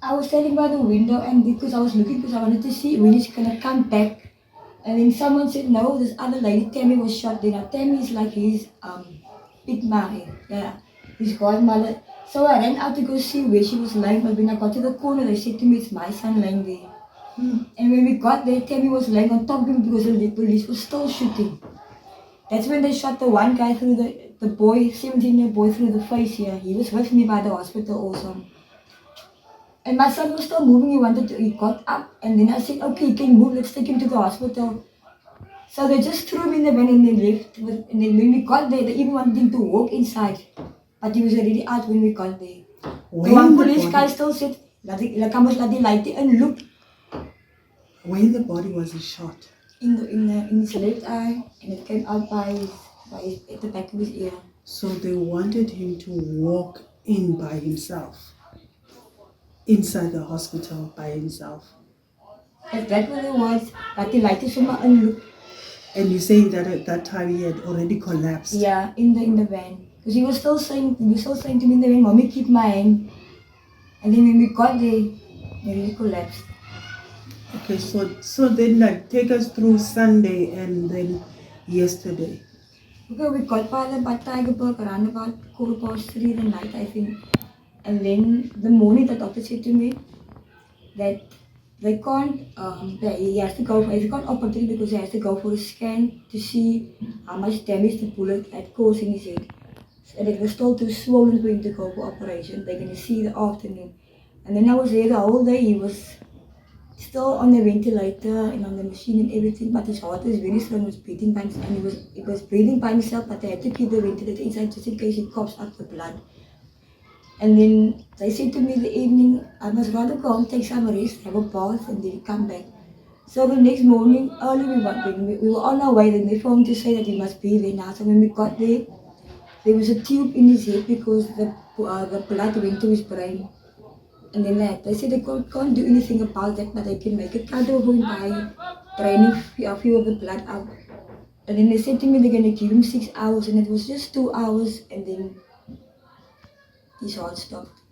I was standing by the window and because I was looking because I wanted to see when he's gonna come back. And then someone said, no, this other lady, Tammy, was shot there. Now, Tammy is like his big Mary, yeah, his godmother. So I ran out to go see where she was lying, but when I got to the corner, they said to me, it's my son lying there. And when we got there, Tammy was lying on top of him because the police were still shooting. That's when they shot the one guy through the boy, 17-year-old boy through the face here. He was with me by the hospital also. And my son was still moving, he got up, and then I said, okay, he can move, let's take him to the hospital. So they just threw him in the van and they left. And then when we got there, they even wanted him to walk inside. But he was already out when we got there. The one police guy still said, laat die light and look. When the body was shot? In his left eye, and it came out by at the back of his ear. So they wanted him to walk in by himself, inside the hospital by himself. If that what it was, that the light is and look. And you're saying that at that time he had already collapsed? Yeah, in the van. Because he was still saying to me in the van, Mommy, keep my hand. And then when we got there, he really collapsed. Okay, so then like take us through Sunday and then yesterday. Okay, we got by Tigerberg around about 3:15 the night, I think. And then the morning the doctor said to me that they can't, he can't operate because he has to go for a scan to see how much damage the bullet had caused in his head. And it was still too swollen for him to go for operation. They're going to see the afternoon. And then I was there the whole day. He was still on the ventilator and on the machine and everything, but his heart was very strong, was beating by himself, and he was breathing by himself, but they had to keep the ventilator inside just in case he coughs up the blood. And then they said to me in the evening, I must rather go home, take some rest, have a bath, and then come back. So the next morning, early we were on our way, then they phoned to say that he must be there now. So when we got there was a tube in his head because the blood went to his brain. And then they said they can't do anything about that, but they can make a cut over him by draining a few of the blood out. And then they said to me they're going to give him 6 hours, and it was just 2 hours, and then his heart stopped.